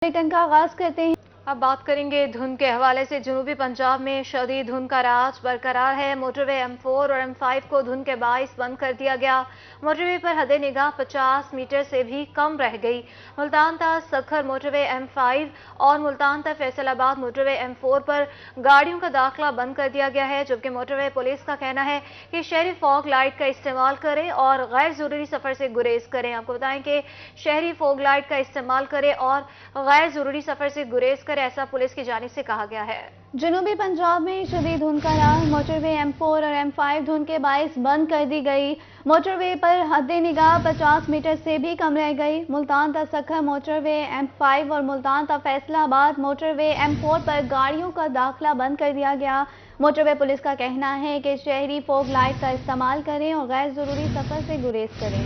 Bulletin का आगाज करते हैं। अब बात करेंगे धुंध के हवाले से। जनूबी पंजाब में शदीद धुंध का राज बरकरार है। मोटरवे M4 और M5 को धुंध के बाइस बंद कर दिया गया। मोटरवे पर हद निगाह 50 मीटर से भी कम रह गई। मुल्तान ता सखर मोटरवे M5 और मुल्तान ता फैसलाबाद मोटरवे M4 पर गाड़ियों का दाखिला बंद कर दिया गया है, जबकि मोटरवे पुलिस का कहना है कि शहरी फॉग लाइट का इस्तेमाल करें और गैर जरूरी सफर से गुरेज करें। आपको बताएं कि शहरी फॉग लाइट का इस्तेमाल करें और गैर जरूरी सफर से गुरेज करें, ऐसा पुलिस की जानिब से कहा गया है। जनूबी पंजाब में शदीद धुंध का राज, मोटरवे M4 और M5 धुंध के बाइस बंद कर दी गई। मोटरवे पर हद निगाह 50 मीटर से भी कम रह गई। मुल्तान ता सखर मोटरवे M5 और मुल्तान ता फैसलाबाद मोटरवे M4 पर गाड़ियों का दाखिला बंद कर दिया गया। मोटरवे पुलिस का कहना है कि शहरी फोग लाइट का इस्तेमाल करें और गैर जरूरी सफर से गुरेज करें।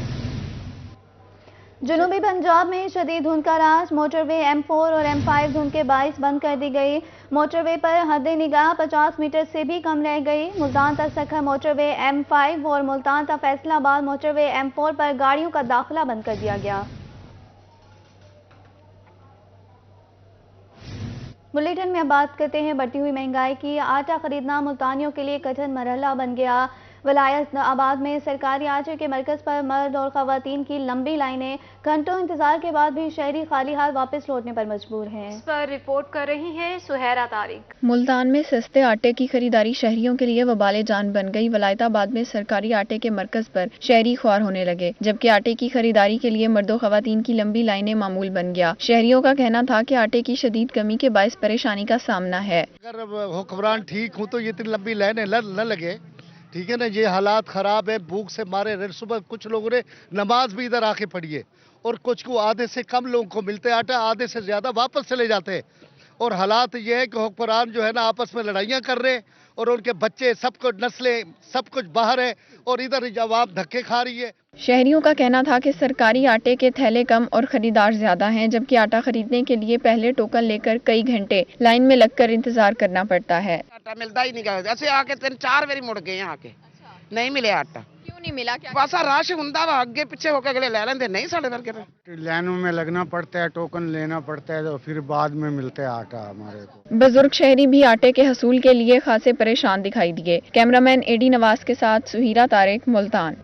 जनूबी पंजाब में शदीद धुंध का राज, मोटरवे M4 और M5 धुंध के बाइस बंद कर दी गई। मोटरवे पर हद निगाह 50 मीटर से भी कम रह गई। मुल्तान ता सखर मोटरवे M5 और मुल्तान ता फैसलाबाद मोटरवे M4 पर गाड़ियों का दाखिला बंद कर दिया गया। बुलेटिन में अब बात करते हैं बढ़ती हुई महंगाई की। आटा खरीदना मुल्तानियों के लिए कठिन मरहला बन गया। वलायत आबाद में सरकारी आटे के मरकज पर मर्द और खवातीन की लंबी लाइनें, घंटों इंतजार के बाद भी शहरी खाली हाथ वापस लौटने पर मजबूर हैं। इस पर रिपोर्ट कर रही है सुहैरा तारिक। मुल्तान में सस्ते आटे की खरीदारी शहरियों के लिए वबाले जान बन गई। वलायताबाद में सरकारी आटे के मरकज पर शहरी ख्वार होने लगे, जबकि आटे की खरीदारी के लिए मर्दों खवातीन की लंबी लाइनें मामूल बन गया। शहरियों का कहना था कि आटे की शदीद कमी के बायस परेशानी का सामना है। अगर हुक्मरान ठीक हूँ तो ये इतनी लंबी लाइनें न लगे, ठीक है ना। ये हालात खराब है, भूख से मारे रहे। सुबह कुछ लोगों ने नमाज भी इधर आके पढ़ी है और कुछ को आधे से कम लोगों को मिलते आटा, आधे से ज्यादा वापस चले जाते हैं। और हालात ये है कि हुक्मरान जो है ना आपस में लड़ाइयाँ कर रहे हैं और उनके बच्चे सब कुछ नस्लें सब कुछ बाहर है और इधर जवाब धक्के खा रही है। शहरियों का कहना था कि सरकारी आटे के थैले कम और खरीदार ज्यादा हैं, जबकि आटा खरीदने के लिए पहले टोकन लेकर कई घंटे लाइन में लगकर इंतजार करना पड़ता है। आटा मिलता ही नहीं, ऐसे आके 3-4 बारी मुड़ गए यहाँ के, नहीं मिले आटा। क्यों नहीं मिला? क्या बस रश हुंदा वा, अगे पीछे होकर अगले ले लेंगे, नहीं साढ़े वर्गे लाइनों में लगना पड़ता है, टोकन लेना पड़ता है, तो फिर बाद में मिलता है आटा हमारे को। बुजुर्ग शहरी भी आटे के हसूल के लिए खासे परेशान दिखाई दिए। कैमरामैन एडी नवाज के साथ सुहीरा तारिक, मुल्तान।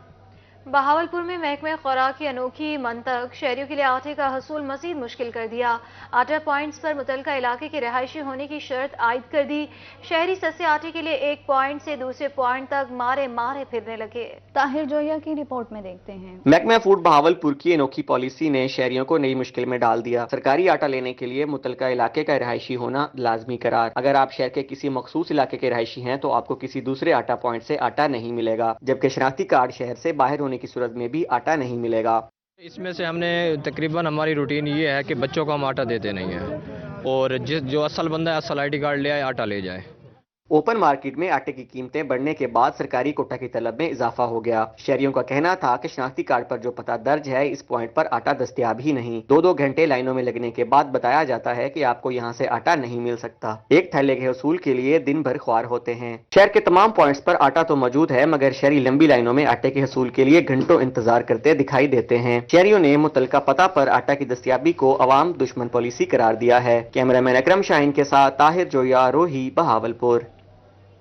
बहावलपुर में महकमे खुराक की अनोखी मंतक शहरियों के लिए आटे का हसूल मजीद मुश्किल कर दिया। आटा पॉइंट्स पर मुतलका इलाके के रहायशी होने की शर्त आयद कर दी। शहरी सस्ते आटे के लिए एक पॉइंट से दूसरे पॉइंट तक मारे मारे फिरने लगे। ताहिर जोया की रिपोर्ट में देखते हैं। महकमा फूड बहावलपुर की अनोखी पॉलिसी ने शहरियों को नई मुश्किल में डाल दिया। सरकारी आटा लेने के लिए मुतलका इलाके का रहायशी होना लाजमी करार। अगर आप शहर के किसी मखसूस इलाके के रहायशी हैं तो आपको किसी दूसरे आटा पॉइंट से आटा नहीं मिलेगा, जबकि शनाख्ती कार्ड शहर से बाहर होने की सूरत में भी आटा नहीं मिलेगा। इसमें से हमने तकरीबन हमारी रूटीन ये है कि बच्चों को हम आटा देते नहीं है और जो असल बंदा है असल ID कार्ड ले आए, आटा ले जाए। ओपन मार्केट में आटे की कीमतें बढ़ने के बाद सरकारी कोटा की तलब में इजाफा हो गया। शहरियों का कहना था कि शनाख्ती कार्ड पर जो पता दर्ज है इस पॉइंट पर आटा दस्तयाब ही नहीं। 2-2 घंटे लाइनों में लगने के बाद बताया जाता है कि आपको यहाँ से आटा नहीं मिल सकता। एक थैले के हसूल के लिए दिन भर ख्वार होते हैं। शहर के तमाम पॉइंट्स पर आटा तो मौजूद है, मगर शहरी लंबी लाइनों में आटे के हसूल के लिए घंटों इंतजार करते दिखाई देते हैं। शहरियों ने मुतलका पता पर आटा की दस्तयाबी को अवाम दुश्मन पॉलिसी करार दिया है। कैमरामैन अकरम शाहीन के साथ ताहिर जोया, रोही, बहावलपुर।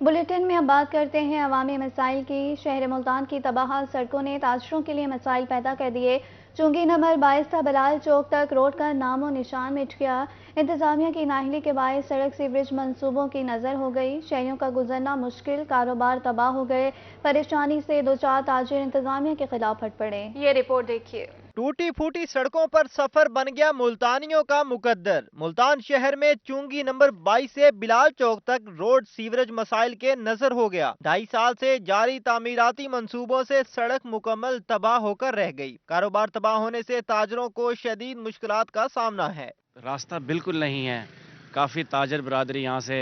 बुलेटिन में अब बात करते हैं अवामी मसाइल की। शहर मुल्तान की तबाह सड़कों ने ताजरों के लिए मसाइल पैदा कर दिए। चुंगी नंबर 22 था बलाल चौक तक रोड का नामो निशान मिट गया। इंतजामिया की नाहली के बायस सड़क सीवरेज मंसूबों की नजर हो गई। शहरियों का गुजरना मुश्किल, कारोबार तबाह हो गए। परेशानी से दो चार ताजिर इंतजामिया के खिलाफ हट पड़े। ये रिपोर्ट देखिए। टूटी फूटी सड़कों पर सफर बन गया मुल्तानियों का मुकद्दर। मुल्तान शहर में चुंगी नंबर 22 से बिलाल चौक तक रोड सीवरेज मसाइल के नजर हो गया। 2.5 साल से जारी तामीराती मंसूबों से सड़क मुकम्मल तबाह होकर रह गई। कारोबार तबाह होने से ताजरों को शदीद मुश्किलात का सामना है। रास्ता बिल्कुल नहीं है। काफ़ी ताजर बरादरी यहाँ से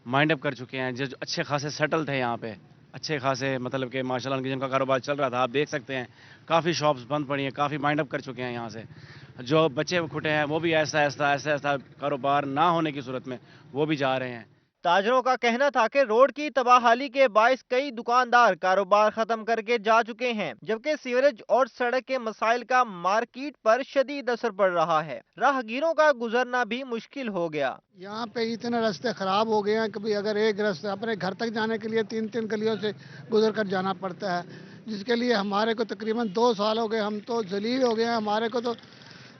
माइंड अप कर चुके हैं, जो अच्छे खासे सेटल थे यहाँ पे, अच्छे खासे मतलब कि माशाल्लाह जिनका कारोबार चल रहा था। आप देख सकते हैं काफ़ी शॉप्स बंद पड़ी हैं, काफ़ी माइंड अप कर चुके हैं यहाँ से। जो बच्चे खुटे हैं वो भी ऐसा कारोबार ना होने की सूरत में वो भी जा रहे हैं। ताजरों का कहना था कि रोड की तबाहाली के बायस कई दुकानदार कारोबार खत्म करके जा चुके हैं, जबकि सीवरेज और सड़क के मसाइल का मार्केट पर शदीद असर पड़ रहा है। राहगीरों का गुजरना भी मुश्किल हो गया। यहाँ पे इतने रास्ते खराब हो गए हैं, कभी अगर एक रास्ते अपने घर तक जाने के लिए 3-3 गलियों से गुजर कर जाना पड़ता है, जिसके लिए हमारे को तकरीबन 2 साल हो गए, हम तो जलील हो गए हैं। हमारे को तो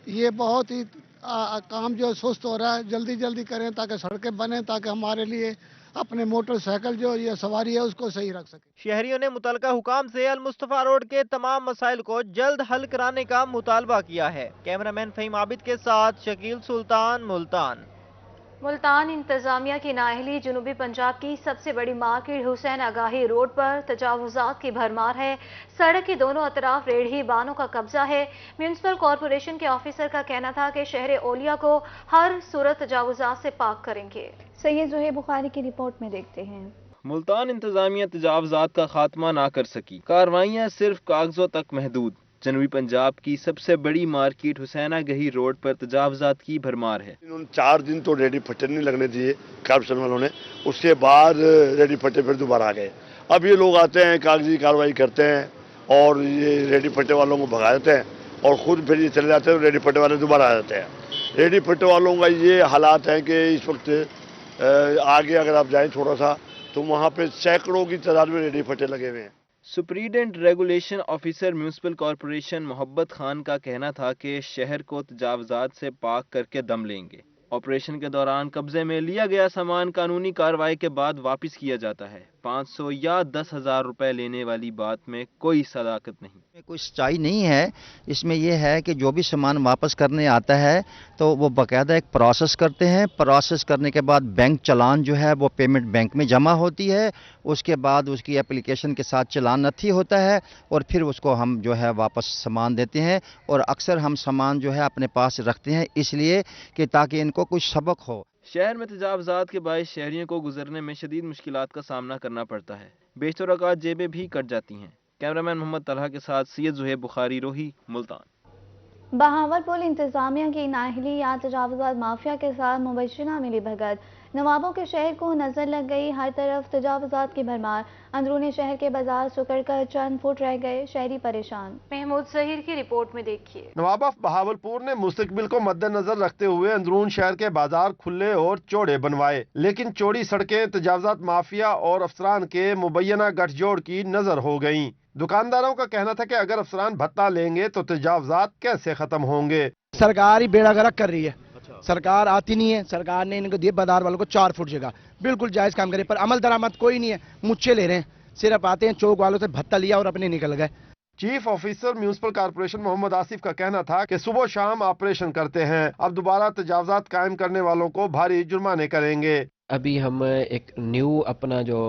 ये बहुत ही काम जो सुस्त हो रहा है, जल्दी जल्दी करें ताकि सड़कें बने, ताकि हमारे लिए अपने मोटरसाइकिल जो ये सवारी है उसको सही रख सके। शहरियों ने मुतलका हुकाम से अल मुस्तफा रोड के तमाम मसाइल को जल्द हल कराने का मुतालबा किया है। कैमरामैन फहीम आबिद के साथ शकील सुल्तान, मुल्तान। मुल्तान इंतजामिया की नाअहली जनूबी पंजाब की सबसे बड़ी मार्केट हुसैन आगाही रोड पर तजावुजात की भरमार है। सड़क के दोनों अतराफ रेढ़ी बानों का कब्जा है। म्यूनिसिपल कॉरपोरेशन के ऑफिसर का कहना था कि शहर ओलिया को हर सूरत तजावुजात से पाक करेंगे। सैयद ज़ुहैब बुखारी की रिपोर्ट में देखते हैं। मुल्तान इंतजामिया तजावुजात का खात्मा ना कर सकी, कार्रवाइयाँ सिर्फ कागजों तक महदूद। जनूबी पंजाब की सबसे बड़ी मार्केट हुसैना गही रोड पर तजावुजात की भरमार है। इन्होंने 4 दिन तो रेडी फटे नहीं लगने दिए कॉर्पोरेशन वालों ने, उसके बाद रेडी फटे फिर दोबारा आ गए। अब ये लोग आते हैं, कागजी कार्रवाई करते हैं और ये रेडी फटे वालों को भगा देते हैं और खुद फिर ये चले जाते हैं, रेडी फटे वाले दोबारा आ जाते हैं। रेडी फटे वालों का ये हालात है कि इस वक्त आगे अगर आप जाएँ थोड़ा सा तो वहाँ पे सैकड़ों की तादाद में रेडी फटे लगे हुए हैं। Superintendent regulation officer municipal corporation मोहब्बत खान का कहना था कि शहर को तजावुजात से पाक करके दम लेंगे। ऑपरेशन के दौरान कब्जे में लिया गया सामान कानूनी कार्रवाई के बाद वापस किया जाता है। 500 या 10,000 रुपए लेने वाली बात में कोई सदाकत नहीं। कोई सच्चाई नहीं है इसमें। यह है कि जो भी सामान वापस करने आता है तो वो बाकायदा एक प्रोसेस करते हैं। प्रोसेस करने के बाद बैंक चालान जो है वो पेमेंट बैंक में जमा होती है, उसके बाद उसकी एप्लीकेशन के साथ चालान नथी होता है और फिर उसको हम जो है वापस सामान देते हैं। और अक्सर हम सामान जो है अपने पास रखते हैं इसलिए कि ताकि इनको कुछ सबक हो। शहर में तजावुजात के बायस शहरियों को गुजरने में शदीद मुश्किलात का सामना करना पड़ता है। बेशतर औकात जेबें भी कट जाती हैं। कैमरामैन मोहम्मद तलहा के साथ सैयद ज़ुहैब बुखारी, रोही, मुल्तान। बहावलपुर इंतजामिया की नाअहली या तजावुजात माफिया के साथ मुबैना मिली भगत। नवाबों के शहर को नजर लग गई, हर तरफ तजावुजात की भरमार। अंदरूनी शहर के बाजार सुकड़ कर चंद फुट रह गए, शहरी परेशान। महमूद ज़हीर की रिपोर्ट में देखिए। नवाब ऑफ बहावलपुर ने मुस्तकबिल को मद्देनजर रखते हुए अंदरून शहर के बाजार खुले और चौड़े बनवाए, लेकिन चौड़ी सड़कें तजावुजात माफिया और अफसरान के मुबैना गठजोड़ की नजर हो गयी। दुकानदारों का कहना था कि अगर अफसरान भत्ता लेंगे तो तजावुजात कैसे खत्म होंगे। सरकार ही बेड़ा गर्क कर रही है। सरकार आती नहीं है। सरकार ने इनको दिए बाजार वालों को 4 फुट जगह, बिल्कुल जायज काम करे, पर अमल दरामद कोई नहीं है। मुझसे ले रहे हैं, सिर्फ आते हैं चौक वालों से भत्ता लिया और अपने निकल गए। Chief officer municipal corporation Mohammad Asif का कहना था कि सुबह शाम ऑपरेशन करते हैं, अब दोबारा तजावुजात कायम करने वालों को भारी जुर्माने करेंगे। अभी हम एक न्यू अपना जो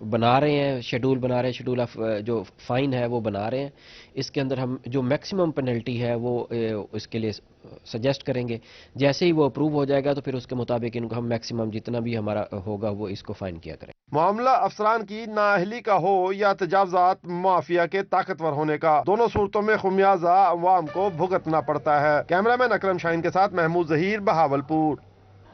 बना रहे हैं, शेड्यूल बना रहे हैं, शेड्यूल ऑफ जो फाइन है वो बना रहे हैं। इसके अंदर हम जो मैक्सिमम पेनल्टी है वो इसके लिए सजेस्ट करेंगे। जैसे ही वो अप्रूव हो जाएगा तो फिर उसके मुताबिक इनको हम मैक्सिमम जितना भी हमारा होगा वो इसको फाइन किया करें। मामला अफसरान की नाअहली का हो या तजावुजात माफिया के ताकतवर होने का, दोनों सूरतों में खुमियाजा अवाम को भुगतना पड़ता है। कैमरामैन अकरम शाहीन के साथ महमूद ज़हीर, बहावलपुर।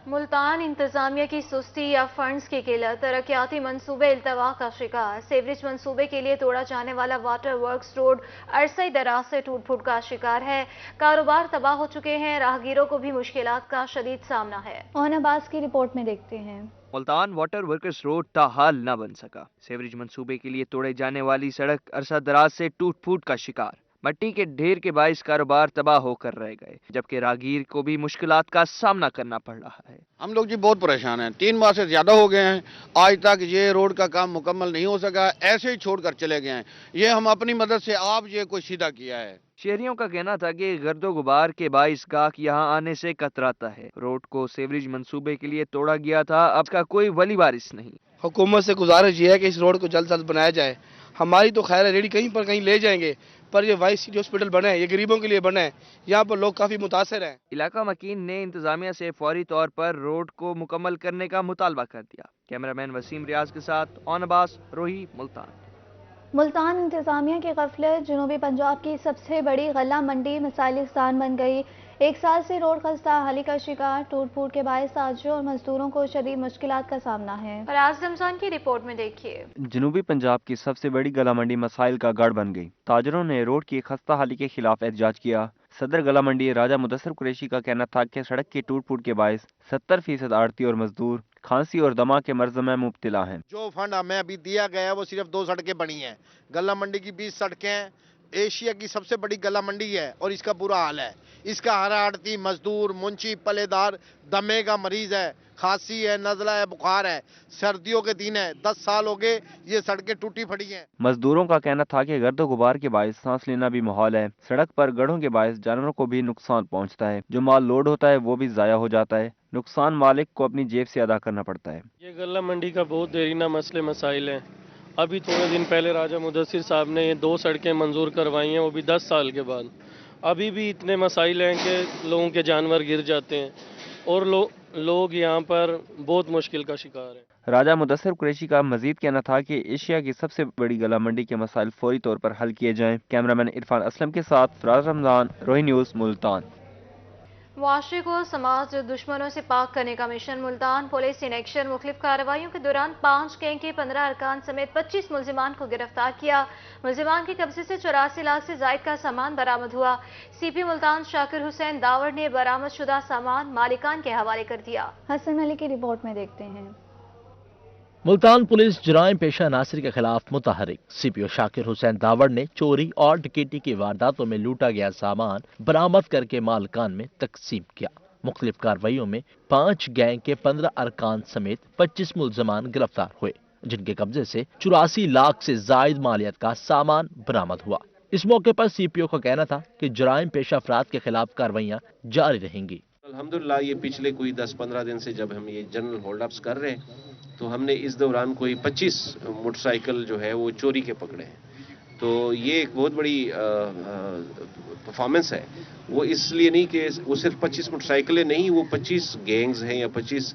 मुल्तान इंतजामिया की सुस्ती या फंड्स की किल्लत, तरक्याती मंसूबे इल्तवा का शिकार। सेवरेज मंसूबे के लिए तोड़ा जाने वाला वाटर वर्क्स रोड अरसे दराज से टूट फूट का शिकार है। कारोबार तबाह हो चुके हैं, राहगीरों को भी मुश्किलात का शदीद सामना है। ओन अब्बास की रिपोर्ट में देखते हैं। मुल्तान वाटर वर्कर्स रोड ताहाल न बन सका। सेवरेज मंसूबे के लिए तोड़े जाने वाली सड़क अरसा दराज से टूट फूट का शिकार। मट्टी के ढेर के बाइस कारोबार तबाह होकर रह गए, जबकि राहगीर को भी मुश्किलात का सामना करना पड़ रहा है। हम लोग जी बहुत परेशान हैं, 3 माह से ज्यादा हो गए हैं, आज तक ये रोड का काम मुकम्मल नहीं हो सका, ऐसे ही छोड़कर चले गए हैं। ये हम अपनी मदद से आप ये कोई सीधा किया है। शहरियों का कहना था कि गर्दो गुबार के बाइस गाहक यहाँ आने से कतराता है। रोड को सेवरेज मंसूबे के लिए तोड़ा गया था, अब का कोई वली वारिस नहीं। हुकूमत से गुजारिश ये है कि इस रोड को जल्द से जल्द बनाया जाए। हमारी तो खैर है, रेडी कहीं पर कहीं ले जाएंगे, पर ये वाइस सिटी हॉस्पिटल बना है, ये गरीबों के लिए बना है, यहाँ पर लोग काफी मुतासर हैं। इलाका मकीन ने इंतजामिया से फौरी तौर पर रोड को मुकम्मल करने का मुतालबा कर दिया। कैमरामैन वसीम रियाज के साथ ओन अब्बास, रोही, मुल्तान। मुल्तान इंतजामिया की गफलत, जनूबी पंजाब की सबसे बड़ी गल्ला मंडी मिसाइलिस्तान बन गई। एक साल से रोड खस्ता हाली का शिकार, टूट फूट के बायस ताजिरों और मजदूरों को शदीद मुश्किलात का सामना है। फराज रमजान की रिपोर्ट में देखिए। जनूबी पंजाब की सबसे बड़ी गला मंडी मसाइल का गढ़ बन गई। ताजरों ने रोड की खस्ता हाली के खिलाफ एहतजाज किया। सदर गला मंडी राजा मुदस्सिर कुरैशी का कहना था कि सड़क की टूट फूट के बायस 70% आड़ती और मजदूर खांसी और दमा के मर्ज में मुब्तला हैं। जो फंड हमें अभी दिया गया है वो सिर्फ 2 सड़कें बनी हैं। गला मंडी की 20 सड़कें हैं। एशिया की सबसे बड़ी गला मंडी है और इसका बुरा हाल है। इसका हर आड़ती, मजदूर, मुंशी, पलेदार दमे का मरीज है, खांसी है, नज़ला है, बुखार है। सर्दियों के दिन है, 10 साल हो गए ये सड़कें टूटी पड़ी हैं। मजदूरों का कहना था कि गर्द गुबार के बायस सांस लेना भी माहौल है। सड़क पर गढ़ों के बायस जानवरों को भी नुकसान पहुंचता है। जो माल लोड होता है वो भी ज़ाया हो जाता है। नुकसान मालिक को अपनी जेब से अदा करना पड़ता है। ये गला मंडी का बहुत देरीना मसले मसाइल हैं। अभी थोड़े दिन पहले राजा मुदस्सिर साहब ने ये 2 सड़कें मंजूर करवाई हैं, वो भी 10 साल के बाद। अभी भी इतने मसाइल हैं कि लोगों के जानवर गिर जाते हैं और लोग यहाँ पर बहुत मुश्किल का शिकार हैं। राजा मुदस्सिर कुरैशी का मजीद कहना था कि एशिया की सबसे बड़ी गला मंडी के मसाइल फौरी तौर पर हल किए जाएं। कैमरामैन इरफान असलम के साथ फराज रमजान, रोही न्यूज़, मुल्तान। मुआशरे को समाज दुश्मनों से पाक करने का mission. Multan police in action मुख्तलिफ कार्रवाइयों के दौरान 5 गैंग के 15 अरकान समेत 25 मुलजिमान को गिरफ्तार किया। मुलजिमान के कब्जे से 84 लाख से जायद का सामान बरामद हुआ। सीपी मुल्तान शाकिर हुसैन दावड़ ने बरामद शुदा सामान मालिकान के हवाले कर दिया। हसन मलिक की रिपोर्ट में देखते हैं। मुल्तान पुलिस जराइम पेशा नासिर के खिलाफ मुतहरिक। सीपीओ शाकिर हुसैन दावड़ ने चोरी और डकैती की वारदातों में लूटा गया सामान बरामद करके मालिकान में तकसीम किया। मुख्तलिफ कार्रवाइयों में 5 गैंग के 15 अरकान समेत 25 मुलजमान गिरफ्तार हुए, जिनके कब्जे से 84 लाख से जायद मालियत का सामान बरामद हुआ। इस मौके पर सीपीओ का कहना था कि जराइम पेशा अफराद के खिलाफ कार्रवाइयां जारी रहेंगी। अल्हम्दुलिल्लाह ये पिछले कोई 10-15 दिन से जब हम ये जनरल होल्ड अप्स कर रहे हैं तो हमने इस दौरान कोई 25 मोटरसाइकिल जो है वो चोरी के पकड़े हैं। तो ये एक बहुत बड़ी परफॉर्मेंस है। वो इसलिए नहीं कि वो सिर्फ 25 मोटरसाइकिलें नहीं, वो 25 गैंग्स हैं या 25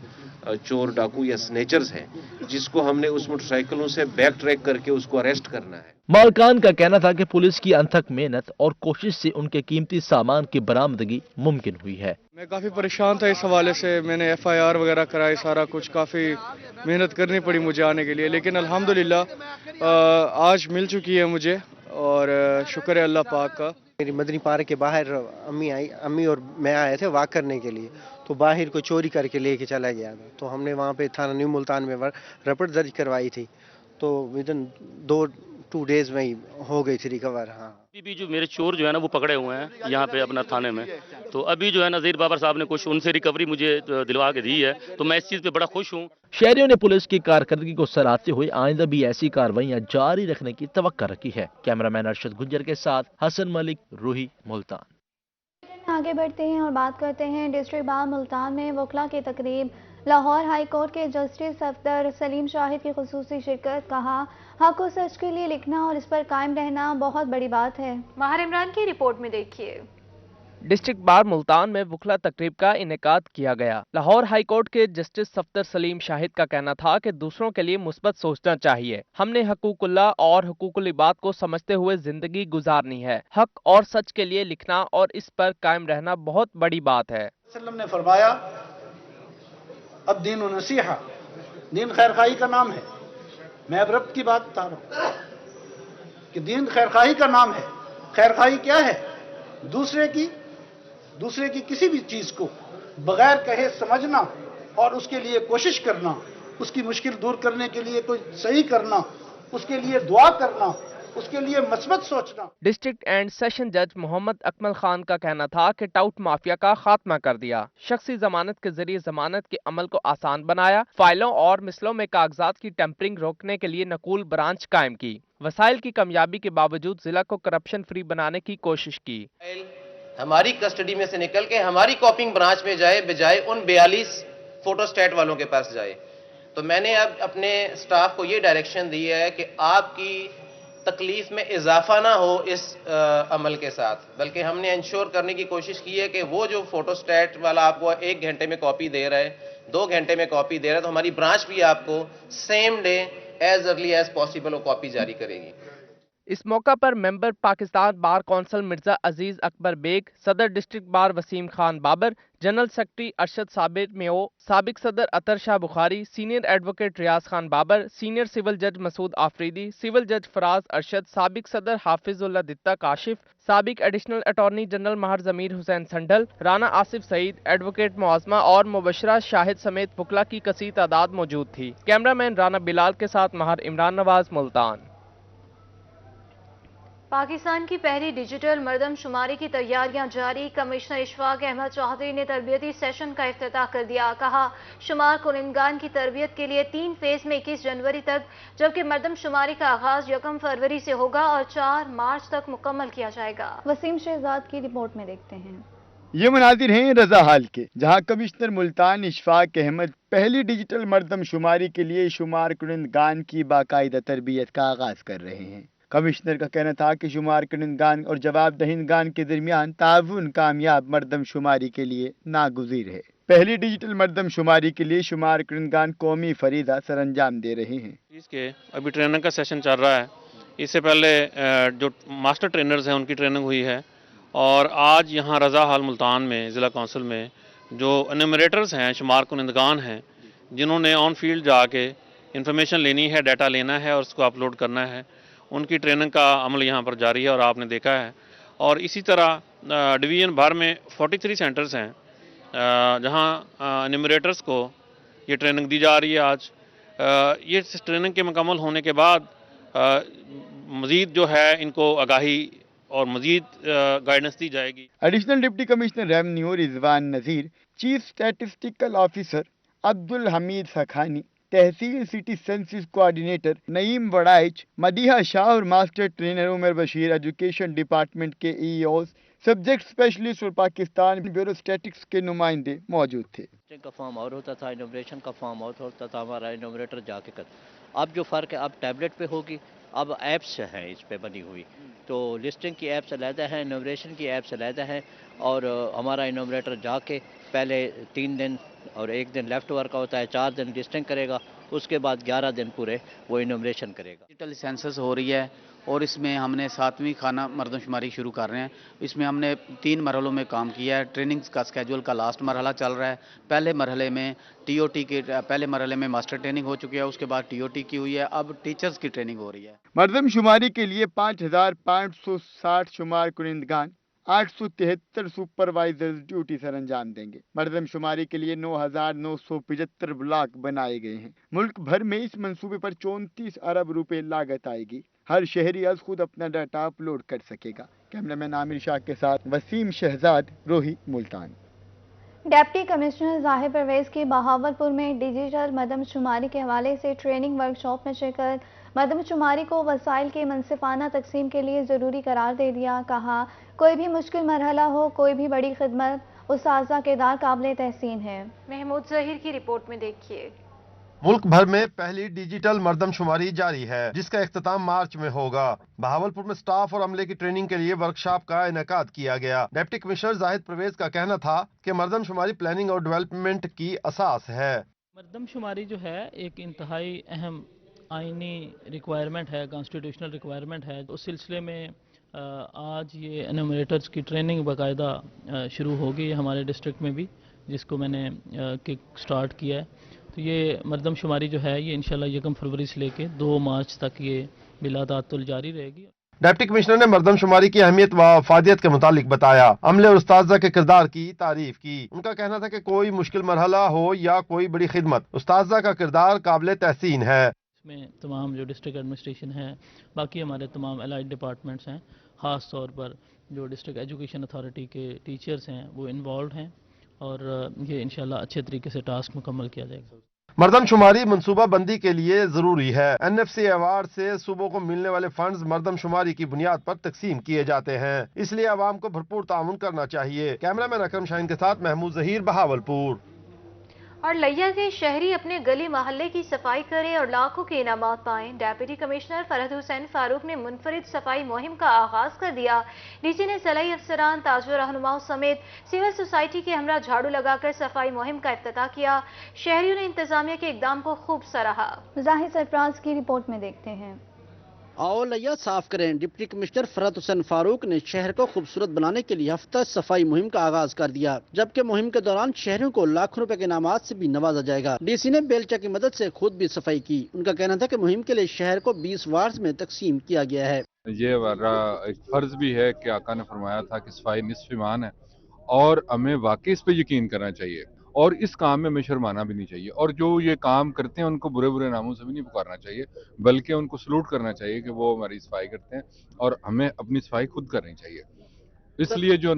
चोर डाकू या स्नेचर्स हैं जिसको हमने उस मोटरसाइकिलों से बैक ट्रैक करके उसको अरेस्ट करना है। मालकान का कहना था कि पुलिस की अनथक मेहनत और कोशिश से उनके कीमती सामान की बरामदगी मुमकिन हुई है। मैं काफ़ी परेशान था इस हवाले से। मैंने FIR वगैरह कराई, सारा कुछ काफ़ी मेहनत करनी पड़ी मुझे आने के लिए, लेकिन अल्हम्दुलिल्लाह आज मिल चुकी है मुझे और शुक्र है अल्लाह पाक का। मेरी मदनी पार्क के बाहर अम्मी और मैं आए थे वॉक करने के लिए, तो बाहर को चोरी करके लेके चला गया था। तो हमने वहाँ पे थाना न्यू मुल्तान में रिपोर्ट दर्ज करवाई थी, तो विदिन 2 डेज में ही हो गई थी रिकवर। हाँ, अभी जो मेरे चोर जो है ना वो पकड़े हुए हैं यहाँ पे अपना थाने में। तो अभी जो है नज़ीर बाबर साहब ने कुछ उनसे रिकवरी मुझे दिलवा के दी है, तो मैं इस चीज़ पे बड़ा खुश हूँ। शहरियों ने पुलिस की कारकर्दगी को सराहते हुए आइंदा भी ऐसी कार्रवाइयां जारी रखने की तवक्को रखी है। कैमरामैन अरशद गुंजर के साथ हसन मलिक, रूही, मुल्तान। आगे बढ़ते हैं और बात करते हैं डिस्ट्रिक्ट बार मुल्तान में वकला की तकरीब। लाहौर हाई कोर्ट के जस्टिस सफदर सलीम शाहिद की खुसूसी शिरकत। कहा, हक और सच के लिए लिखना और इस पर कायम रहना बहुत बड़ी बात है। माहिर इमरान की रिपोर्ट में देखिए। डिस्ट्रिक्ट बार मुल्तान में वकला तकरीब का इनेकाद किया गया। लाहौर हाई कोर्ट के जस्टिस सफदर सलीम शाहिद का कहना था कि दूसरों के लिए मुस्बत सोचना चाहिए। हमने हकूकुल्लाह और हकूकुल इबाद को समझते हुए जिंदगी गुजारनी है। हक और सच के लिए लिखना और इस पर कायम रहना बहुत बड़ी बात है। ने फरमाया, अब दीन व नसीहा, दीन खैरखाई का नाम है। मैं अब रब की बात बता रहा हूं कि दीन खैरखाई का नाम है। खैरखाई क्या है? दूसरे की किसी भी चीज को बगैर कहे समझना और उसके लिए कोशिश करना, उसकी मुश्किल दूर करने के लिए कोई सही करना, उसके लिए दुआ करना, उसके लिए मस्बत सोचना। डिस्ट्रिक्ट एंड सेशन जज मोहम्मद अकमल खान का कहना था कि टाउट माफिया का खात्मा कर दिया। शख्सी जमानत के जरिए जमानत के अमल को आसान बनाया। फाइलों और मिसलों में कागजात की टेम्परिंग रोकने के लिए नकूल ब्रांच कायम की। वसाइल की कमयाबी के बावजूद जिला को करप्शन फ्री बनाने की कोशिश की। हमारी कस्टडी में से निकल के हमारी कॉपिंग ब्रांच में जाए, बजाय उन 42 फोटोस्टेट वालों के पास जाए। तो मैंने अब अपने स्टाफ को ये डायरेक्शन दी है कि आपकी तकलीफ में इजाफा ना हो इस अमल के साथ, बल्कि हमने इंश्योर करने की कोशिश की है कि वो जो फोटोस्टेट वाला आपको 1 घंटे में कॉपी दे रहा है, 2 घंटे में कॉपी दे रहा है, तो हमारी ब्रांच भी आपको same day as early as possible वो कॉपी जारी करेगी। इस मौका पर member Pakistan bar council Mirza Aziz Akbar Baig, सदर district bar Waseem Khan Babar, general secretary Arshad Sabir Meo, साबिक सदर Attar Shah Bukhari, senior advocate Riaz Khan Babar, senior civil जज मसूद आफरीदी, सिविल जज फराज अरशद, साबिक सदर हाफिजुल्ला दित्ता काशिफ, साबिक एडिशनल अटॉर्नी जनरल महर जमीर हुसैन संडल, राना आसिफ सईद, एडवोकेट मुआजमा और मुबशरा शाहिद समेत वकला की कसीर तादाद मौजूद थी। कैमरामैन राना बिलाल के साथ महर इमरान नवाज, मुल्तान। पाकिस्तान की पहली डिजिटल मरदमशुमारी की तैयारियां जारी। कमिश्नर इशफाक अहमद चौधरी ने तरबियती सेशन का इफ्तिताह कर दिया। कहा, शुमार कुनिंदगान की तरबियत के लिए 3 फेज में 21 जनवरी तक, जबकि मरदमशुमारी का आगाज 1 फरवरी से होगा और 4 मार्च तक मुकम्मल किया जाएगा। वसीम शहजाद की रिपोर्ट में देखते हैं। ये मनाजिर हैं रजा हाल के, जहां कमिश्नर मुल्तान इशफाक अहमद पहली डिजिटल मरदमशुमारी के लिए शुमार कुनिंदगान की बाकायदा तरबियत का आगाज कर रहे हैं। कमिश्नर का कहना था कि शुमार कुनिंदगान और जवाब दहिंदगान के दरमियान ताउन कामयाब मरदमशुमारी के लिए नागुज़ीर है। पहली डिजिटल मरदमशुमारी के लिए शुमार कुनिंदगान कौमी फरीदा सर अंजाम दे रहे हैं। इसके अभी ट्रेनिंग का सेशन चल रहा है। इससे पहले जो मास्टर ट्रेनर्स हैं उनकी ट्रेनिंग हुई है और आज यहाँ रजा हाल मुल्तान में ज़िला कौंसिल में जो एनुमरेटर्स हैं शुमार कुनिंदगान हैं, जिन्होंने ऑन फील्ड जाके इंफॉर्मेशन लेनी है, डाटा लेना है और उसको अपलोड करना है, उनकी ट्रेनिंग का अमल यहाँ पर जारी है और आपने देखा है। और इसी तरह डिवीज़न भर में 43 सेंटर्स हैं जहाँ एनुमरेटर्स को ये ट्रेनिंग दी जा रही है। आज ये ट्रेनिंग के मुकम्मल होने के बाद मज़ीद जो है इनको आगाही और मज़ीद गाइडेंस दी जाएगी। Additional deputy commissioner revenue Rizwan Nazir, chief statistical officer Abdul Hameed Sakhani, तहसील city census coordinator Naeem Waraich, Madiha Shah और master trainer Umar Bashir education department के ईओज, सब्जेक्ट स्पेशलिस्ट और पाकिस्तान ब्यूरो स्टैटिस्टिक्स के नुमाइंदे मौजूद थे। का फॉर्म और होता था, इनोमिनेशन का फॉर्म और होता था, हमारा इनोमिनेटर जाके कर। अब जो फ़र्क है, अब टैबलेट पे होगी, अब ऐप्स हैं इस पे बनी हुई, तो लिस्टिंग की ऐप्स अलहदा है, इनोमिनेशन की ऐप्स अलहदा है और हमारा इनोमिनेटर जाके पहले 3 दिन और 1 दिन लेफ्ट वर्क का होता है, 4 दिन लिस्टिंग करेगा, उसके बाद 11 दिन पूरे वो इनोमिनेशन करेगा। डिजिटल सेंसस हो रही है और इसमें हमने 7वीं खाना मरदमशुमारी शुरू कर रहे हैं। इसमें हमने 3 मरहलों में काम किया है। ट्रेनिंग का स्केड्यूल का लास्ट मरहला चल रहा है। पहले मरहले में टीओटी के पहले मरहले में मास्टर ट्रेनिंग हो चुकी है, उसके बाद टीओटी की हुई है, अब टीचर्स की ट्रेनिंग हो रही है। मरदमशुमारी के लिए 5560 शुमार कुनिंदगान, 873 सुपरवाइजर्स ड्यूटी सर अंजाम देंगे। मरदमशुमारी के लिए 9975 ब्लॉक बनाए गए हैं। मुल्क भर में इस मंसूबे पर 34 अरब रुपए लागत आएगी। हर शहरी आज खुद अपना डाटा अपलोड कर सकेगा। कैमरामैन आमिर शाह के साथ वसीम शहजाद, रोही, मुल्तान। डिप्टी कमिश्नर जाहिर परवेज की बहावलपुर में डिजिटल मरदमशुमारी के हवाले से ट्रेनिंग वर्कशॉप में शिरकत। मरदमशुमारी को वसाइल के मुनसिफाना तकसीम के लिए ज़रूरी करार दे दिया। कहा, कोई भी मुश्किल मरहला हो, कोई भी बड़ी खिदमत उस्ताज़ा के दार काबिल तहसीन है। महमूद जहीर की रिपोर्ट में देखिए। मुल्क भर में पहली डिजिटल मरदमशुमारी जारी है, जिसका इख्तिताम मार्च में होगा। बहावलपुर में स्टाफ और अमले की ट्रेनिंग के लिए वर्कशॉप का इनेकाद किया गया। डिप्टी कमिश्नर जाहिद परवेज का कहना था कि मरदमशुमारी प्लानिंग और डेवलपमेंट की असास है। मरदमशुमारी जो है एक इंतहाई अहम आइनी रिक्वायरमेंट है, कॉन्स्टिट्यूशनल रिक्वायरमेंट है। उस सिलसिले में आज ये एनुमरेटर्स की ट्रेनिंग बाकायदा शुरू होगी हमारे डिस्ट्रिक्ट में भी, जिसको मैंने किक स्टार्ट किया है। तो ये मरदमशुमारी जो है ये इंशाल्लाह 1 फरवरी से लेके 2 मार्च तक ये बिला तातुल जारी रहेगी। डिप्टी कमिश्नर ने मरदमशुमारी की अहमियत व अफादियत के मुतालिक बताया। अमले और उस्ताज़ा के किरदार की तारीफ की। उनका कहना था कि कोई मुश्किल मरहला हो या कोई बड़ी खिदमत, उस्ताज़ा का किरदार काबिल तहसीन है। इसमें तमाम जो डिस्ट्रिक्ट एडमिनिस्ट्रेशन है, बाकी हमारे तमाम अलाइड डिपार्टमेंट्स हैं, ख़ास तौर पर जो डिस्ट्रिक्ट एजुकेशन अथॉरिटी के टीचर्स हैं वो इन्वॉल्व हैं और ये इंशाल्लाह अच्छे तरीके से टास्क मुकम्मल किया जाएगा। मरदमशुमारी मनसूबा बंदी के लिए जरूरी है। NFC अवार्ड से सूबों को मिलने वाले फंड्स मरदमशुमारी की बुनियाद पर तकसीम किए जाते हैं, इसलिए आवाम को भरपूर ताउन करना चाहिए। कैमरामैन अकरम शाहीन के साथ महमूद जहीर, बहावलपुर। और लिया के शहरी अपने गली मोहल्ले की सफाई करें और लाखों के इनामात पाएं। डिप्टी कमिश्नर फरहद हुसैन फारूक ने मुनफरिद सफाई मुहिम का आगाज कर दिया। डीसी ने सलाई अफसरान, ताजर रहनुमाओं समेत सिविल सोसाइटी के हमरा झाड़ू लगाकर सफाई मुहिम का इफ्तिताह किया। शहरियों ने इंतजामिया के इकदाम को खूब सराहा। जाहिर सरफराज की रिपोर्ट में देखते हैं। आओ लैया साफ करें। डिप्टी कमिश्नर फरहत हुसैन फारूक ने शहर को खूबसूरत बनाने के लिए हफ्ता सफाई मुहिम का आगाज कर दिया, जबकि मुहिम के दौरान शहरियों को लाखों रुपए के इनामात से भी नवाजा जाएगा। डीसी ने बेलचा की मदद से खुद भी सफाई की। उनका कहना था कि मुहिम के लिए शहर को 20 वार्ड में तकसीम किया गया है। ये हमारा एक फर्ज भी है कि आका ने फरमाया था कि सफाई निस्फ ईमान है और हमें वाकई इस पे यकीन करना चाहिए और इस काम में हमें शर्माना भी नहीं चाहिए, और जो ये काम करते हैं उनको बुरे बुरे नामों से भी नहीं पुकारना चाहिए, बल्कि उनको सलूट करना चाहिए कि वो हमारी सफाई करते हैं और हमें अपनी सफाई खुद करनी चाहिए। इसलिए जो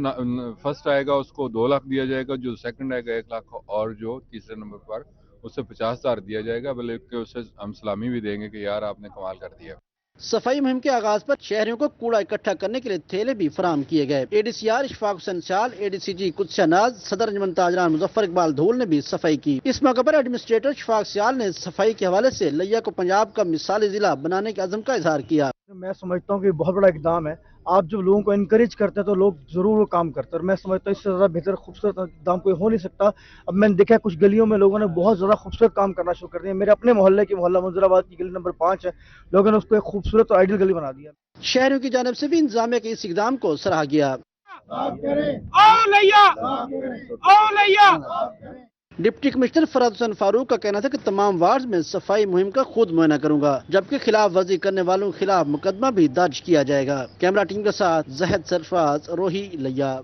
फर्स्ट आएगा उसको 2 लाख दिया जाएगा, जो सेकंड आएगा 1 लाख और जो तीसरे नंबर पर उसे 50,000 दिया जाएगा, बल्कि उसे हम सलामी भी देंगे कि यार आपने कमाल कर दिया। सफाई मुहिम के आगाज पर शहरियों को कूड़ा इकट्ठा करने के लिए थैले भी फराहम किए गए। एडीसीआर इशफाक हुसैन चाल, एडीसीजी कुदसिया नाज, सदर अंजुमन ताजरान मुजफ्फर इकबाल धूल ने भी सफाई की। इस मौके पर एडमिनिस्ट्रेटर इशफाक सियाल ने सफाई के हवाले से लिया को पंजाब का मिसाली जिला बनाने के अज़म का इजहार किया। मैं समझता हूँ कि बहुत बड़ा इकदाम है। आप जब लोगों को इनकरेज करते हैं तो लोग जरूर वो काम करते हैं, और मैं समझता हूँ इससे ज़्यादा बेहतर खूबसूरत इकदाम कोई हो नहीं सकता। अब मैंने देखा कुछ गलियों में लोगों ने बहुत ज़्यादा खूबसूरत काम करना शुरू कर दिया। मेरे अपने मोहल्ले की मोहल्ला मंजूराबाद की गली नंबर 5 है, लोगों ने उसको एक खूबसूरत और आइडियल गली बना दिया। शहरियों की जानिब से भी इंतजामिया के इस इकदाम को सराहा गया। डिप्टी कमिश्नर फरहत हुसैन फारूक का कहना था कि तमाम वार्ड में सफाई मुहिम का खुद मुआयना करूंगा, जबकि खिलाफ वर्जी करने वालों के खिलाफ मुकदमा भी दर्ज किया जाएगा। कैमरा टीम के साथ जहद सरफराज, रोही लिया।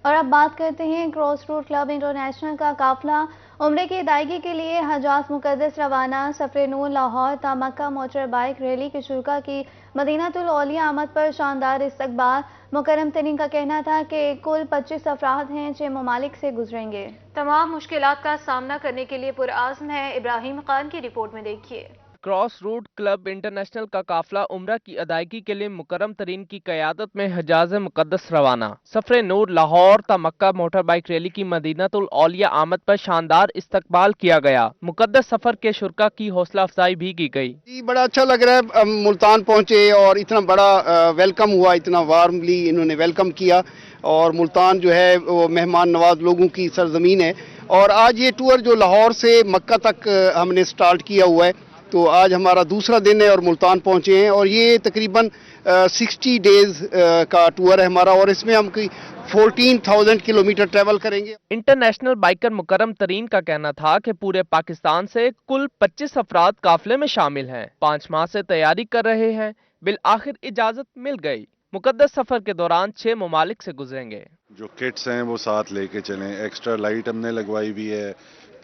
और अब बात करते हैं क्रॉस रोड क्लब इंटरनेशनल का काफिला उम्रे की अदायगी के लिए हजाज मुकद्दस रवाना। सफरे नूर लाहौर ता मक्का मोटर बाइक रैली की शुरा की मदीनातुल औलिया आमद पर शानदार इस्तकबाल। मुकर्रम तरीन का कहना था कि कुल 25 अफराद हैं 6 ममालिक से गुजरेंगे। तमाम मुश्किलात का सामना करने के लिए पुरआज़्म है। इब्राहिम खान की रिपोर्ट में देखिए। क्रॉस रोड क्लब इंटरनेशनल का काफिला उम्रा की अदायगी के लिए मुकर्रम तरीन की क़यादत में हजाज मुकद्दस रवाना। सफरे नूर लाहौर ता मक्का मोटर बाइक रैली की मदीनातुल औलिया आमद पर शानदार इस्तकबाल किया गया। मुकद्दस सफर के शुरका की हौसला अफजाई भी की गई। बड़ा अच्छा लग रहा है, मुल्तान पहुंचे और इतना बड़ा वेलकम हुआ, इतना वार्मली इन्होंने वेलकम किया, और मुल्तान जो है वो मेहमान नवाज लोगों की सरजमीन है। और आज ये टूर जो लाहौर से मक्का तक हमने स्टार्ट किया हुआ है, तो आज हमारा दूसरा दिन है और मुल्तान पहुंचे हैं, और ये तकरीबन 60 डेज का टूर है हमारा, और इसमें हम 14,000 किलोमीटर ट्रैवल करेंगे। इंटरनेशनल बाइकर मुकर्रम तरीन का कहना था कि पूरे पाकिस्तान से कुल 25 अफराद काफिले में शामिल हैं। 5 माह से तैयारी कर रहे हैं, बिल आखिर इजाजत मिल गई। मुकद्दस सफर के दौरान 6 ममालिक से गुजरेंगे। जो किट्स हैं वो साथ लेके चलें, एक्स्ट्रा लाइट हमने लगवाई भी है।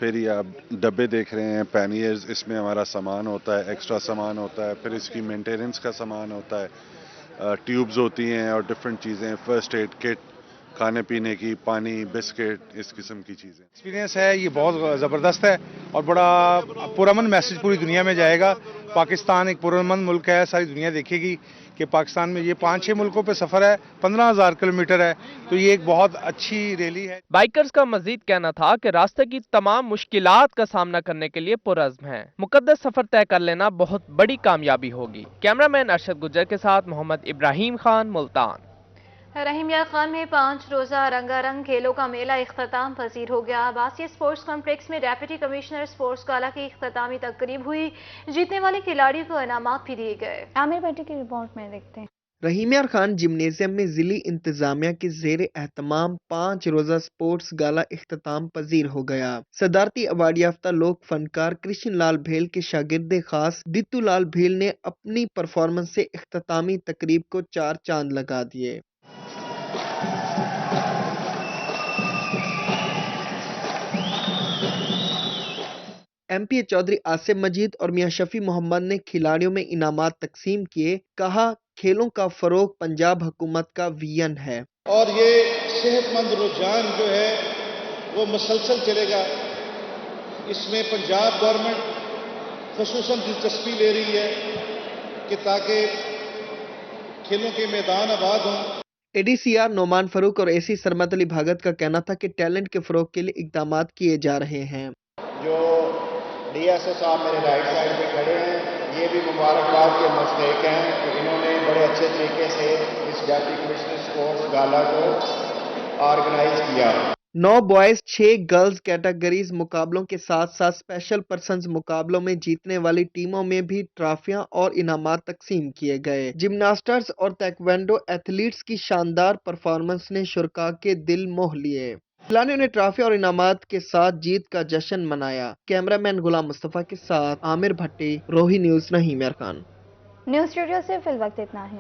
फिर ये आप डब्बे देख रहे हैं, पैनियर्स, इसमें हमारा सामान होता है, एक्स्ट्रा सामान होता है। फिर इसकी मेंटेनेंस का सामान होता है, ट्यूब्स होती हैं और डिफरेंट चीज़ें, फर्स्ट एड किट, खाने पीने की, पानी, बिस्किट, इस किस्म की चीज़ें। एक्सपीरियंस है ये बहुत ज़बरदस्त है और बड़ा पुरअमन मैसेज पूरी दुनिया में जाएगा। पाकिस्तान एक पुरअमन मुल्क है, सारी दुनिया देखेगी कि पाकिस्तान में ये 5-6 मुल्कों पे सफ़र है, 15,000 किलोमीटर है, तो ये एक बहुत अच्छी रैली है। बाइकर्स का मजीद कहना था कि रास्ते की तमाम मुश्किलात का सामना करने के लिए पुरअज़्म हैं। मुकद्दस सफर तय कर लेना बहुत बड़ी कामयाबी होगी। कैमरामैन अरशद गुज्जर के साथ मोहम्मद इब्राहिम खान, मुल्तान। रहीमिया खान में 5 रोज़ा रंगारंग खेलों का मेला इख्तिताम पजीर हो गया। आबासी स्पोर्ट्स कॉम्प्लेक्स में डेप्यूटी कमिश्नर स्पोर्ट्स गाला की इख्तितामी तकरीब हुई। जीतने वाले खिलाड़ियों को इनामात भी दिए गए। आमिर भट्टी की रिपोर्ट में देखते हैं। रहीमिया खान जिम्नेजियम में जिली इंतजामिया के जेर एहतमाम 5 रोज़ा स्पोर्ट्स गाला इख्तिताम पजीर हो गया। सदारती अवार्ड याफ्ता लोक फनकार कृष्ण लाल भेल के शागिर्द खास दित्तू लाल भेल ने अपनी परफॉर्मेंस से इख्तितामी तकरीब को 4 चांद लगा दिए। MP चौधरी आसिफ मजीद और मियां शफी मोहम्मद ने खिलाड़ियों में इनामात तकसीम किए। कहा, खेलों का फरोग पंजाब हुकूमत का विजन है और ये सेहतमंद रुझान जो है वो मुसलसल चलेगा। इसमें पंजाब गवर्नमेंट खुसूसन दिलचस्पी ले रही है कि ताकि खेलों के मैदान आबाद हों। ADCR नोमान फरूक और AC सरमत अली भागत का कहना था कि टैलेंट के फरोग के लिए इकदाम किए जा रहे हैं। जो DSO साहब मेरे राइट साइड पे खड़े हैं, ये भी मुबारकबाद के मुस्तहिक हैं कि इन्होंने बड़े अच्छे तरीके से इस डेप्यूटी कमिश्नर स्पोर्ट्स गाला को ऑर्गेनाइज किया। 9 बॉयज 6 गर्ल्स कैटेगरीज मुकाबलों के साथ साथ स्पेशल पर्सन्स मुकाबलों में जीतने वाली टीमों में भी ट्रॉफियां और इनामात तकसीम किए गए। जिम्नास्टर्स और ताइक्वांडो एथलीट्स की शानदार परफॉर्मेंस ने शुरका के दिल मोह लिए। खिलाड़ियों ने ट्रॉफी और इनामात के साथ जीत का जश्न मनाया। कैमरामैन गुलाम मुस्तफा के साथ आमिर भट्टी, रोही न्यूज, नहीं मेर खान। न्यूज स्टूडियो से फिल वक्त इतना है।